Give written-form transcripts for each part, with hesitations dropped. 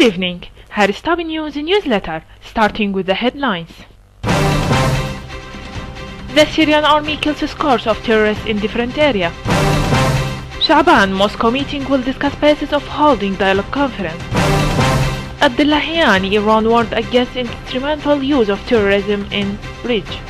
evening. Here is top news newsletter, starting with the headlines. The Syrian army kills scores of terrorists in different areas. Shaban Moscow meeting will discuss basis of holding dialogue conference. Abdullahian Iran warned against instrumental use of terrorism in region.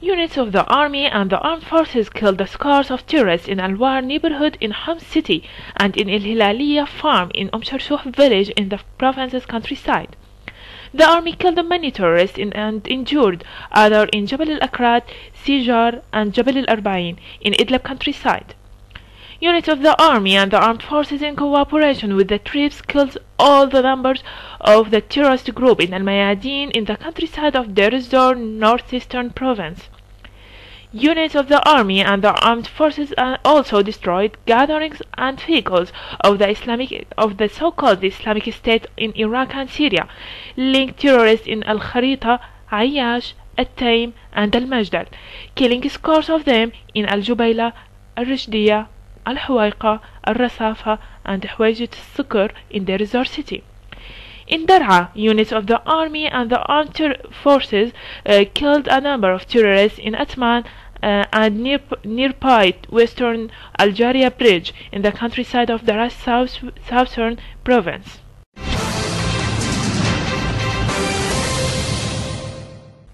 Units of the army and the armed forces killed the scores of terrorists in Al-War neighborhood in Homs city and in Al-Hilaliya farm in Sharshuh village in the province's countryside. The army killed many terrorists and injured others in Jabal al-Akrat, Sijar and Jabal al-Arba'in in Idlib countryside. Units of the army and the armed forces in cooperation with the troops killed all the members of the terrorist group in Al-Mayadin in the countryside of Deir ez-Zor, northeastern province. Units of the army and the armed forces also destroyed gatherings and vehicles of the so-called Islamic State in Iraq and Syria, linked terrorists in Al-Kharita, Ayyash, At-Taim and Al-Majdal, killing scores of them in Al-Jubayla, Al-Rishdiya, Al-Huwaiqa, Al-Rasafa and Hwayjit al-Sukur in Deir ez-Zor city. In Dar'a, units of the army and the armed forces killed a number of terrorists in Atman and nearby western Algeria bridge in the countryside of Dar'a southern province.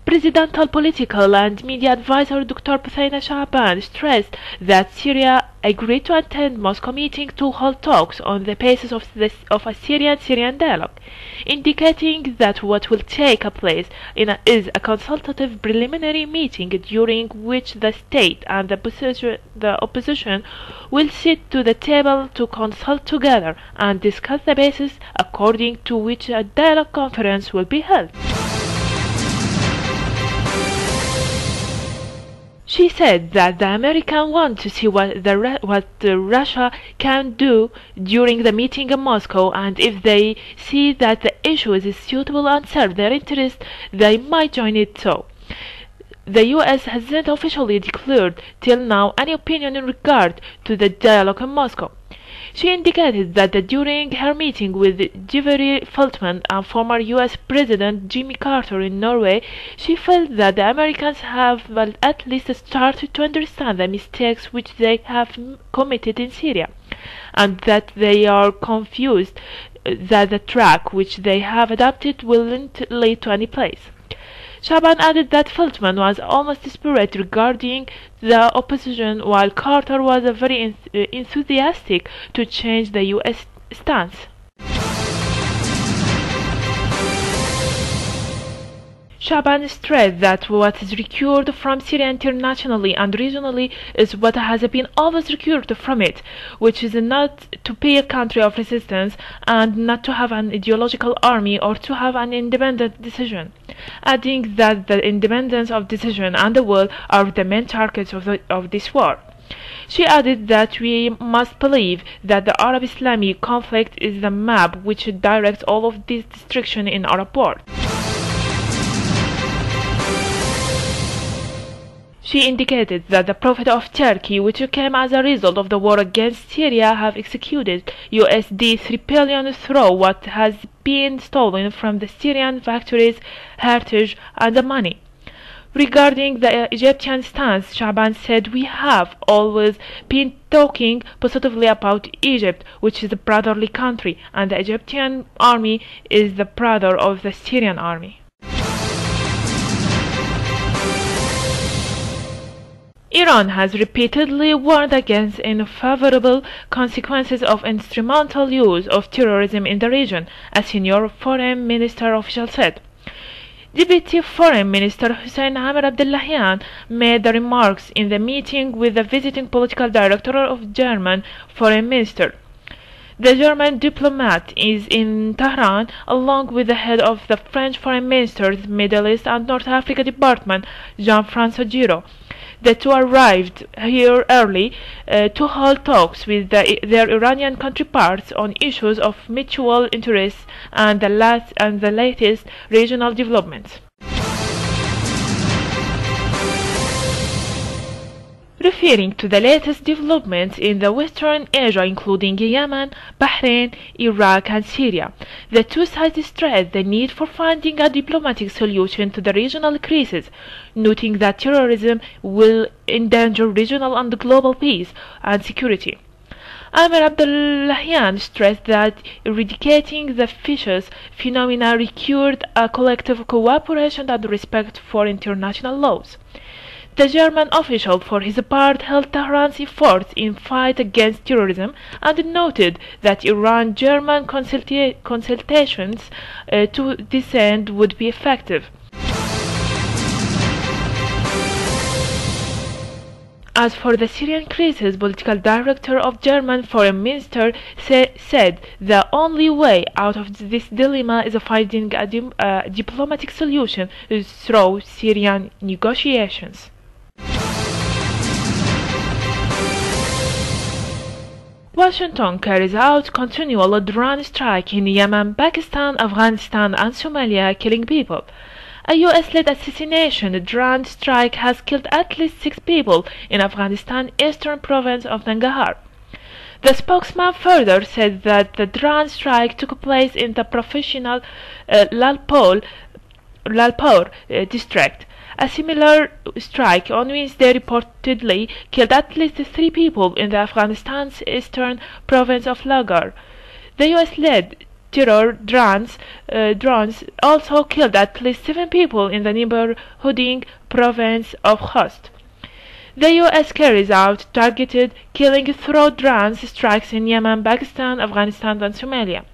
Presidential political and media advisor Dr. Hussein Shaban stressed that Syria agreed to attend Moscow meeting to hold talks on the basis of a Syrian dialogue, indicating that what will take place is a consultative preliminary meeting during which the state and the opposition will sit to the table to consult together and discuss the basis according to which a dialogue conference will be held. She said that the Americans want to see what Russia can do during the meeting in Moscow, and if they see that the issue is suitable and serve their interest, they might join it so. The U.S. hasn't officially declared till now any opinion in regard to the dialogue in Moscow. She indicated that during her meeting with Jeffrey Feltman and former U.S. President Jimmy Carter in Norway, she felt that the Americans have at least started to understand the mistakes which they have committed in Syria, and that they are confused that the track which they have adopted won't lead to any place. Shaban added that Feltman was almost desperate regarding the opposition, while Carter was very enthusiastic to change the U.S. stance. Shaban stressed that what is required from Syria internationally and regionally is what has been always required from it, which is not to be a country of resistance and not to have an ideological army or to have an independent decision, adding that the independence of decision and the will are the main targets of this war. She added that we must believe that the Arab-Islamic conflict is the map which directs all of this destruction in Arab world. She indicated that the profit of Turkey, which came as a result of the war against Syria, have executed USD 3 billion through what has been stolen from the Syrian factories, heritage and the money. Regarding the Egyptian stance, Shaban said, "We have always been talking positively about Egypt, which is a brotherly country, and the Egyptian army is the brother of the Syrian army." Iran has repeatedly warned against unfavorable consequences of instrumental use of terrorism in the region, a senior foreign minister official said. Deputy Foreign Minister Hussein Amir Abdullahian made the remarks in the meeting with the visiting political director of German Foreign Minister. The German diplomat is in Tehran along with the head of the French Foreign Minister's Middle East and North Africa Department, Jean-François Giraud. The two arrived here early to hold talks with their Iranian counterparts on issues of mutual interest and the latest regional developments. Referring to the latest developments in the Western Asia, including Yemen, Bahrain, Iraq, and Syria, the two sides stressed the need for finding a diplomatic solution to the regional crisis, noting that terrorism will endanger regional and global peace and security. Amir Abdullahian stressed that eradicating the vicious phenomena required a collective cooperation and respect for international laws. The German official, for his part, held Tehran's efforts in fight against terrorism and noted that Iran-German consultations to this end would be effective. As for the Syrian crisis, political director of German foreign minister said the only way out of this dilemma is finding a diplomatic solution through Syrian negotiations. Washington carries out continual drone strikes in Yemen, Pakistan, Afghanistan, and Somalia, killing people. A US-led assassination drone strike has killed at least 6 people in Afghanistan's eastern province of Nangarhar. The spokesman further said that the drone strike took place in the professional Lalpur district. A similar strike on Wednesday reportedly killed at least 3 people in Afghanistan's eastern province of Lagar. The US-led terror drones also killed at least 7 people in the neighboring province of Khost. The US carries out targeted killing through drone strikes in Yemen, Pakistan, Afghanistan, and Somalia.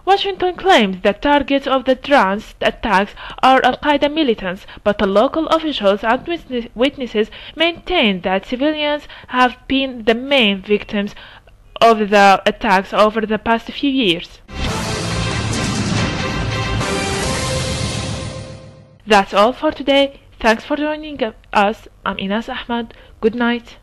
Washington claims that targets of the drone attacks are Al-Qaeda militants, but the local officials and witnesses maintain that civilians have been the main victims of the attacks over the past few years. That's all for today. Thanks for joining us. I'm Inas Ahmad. Good night.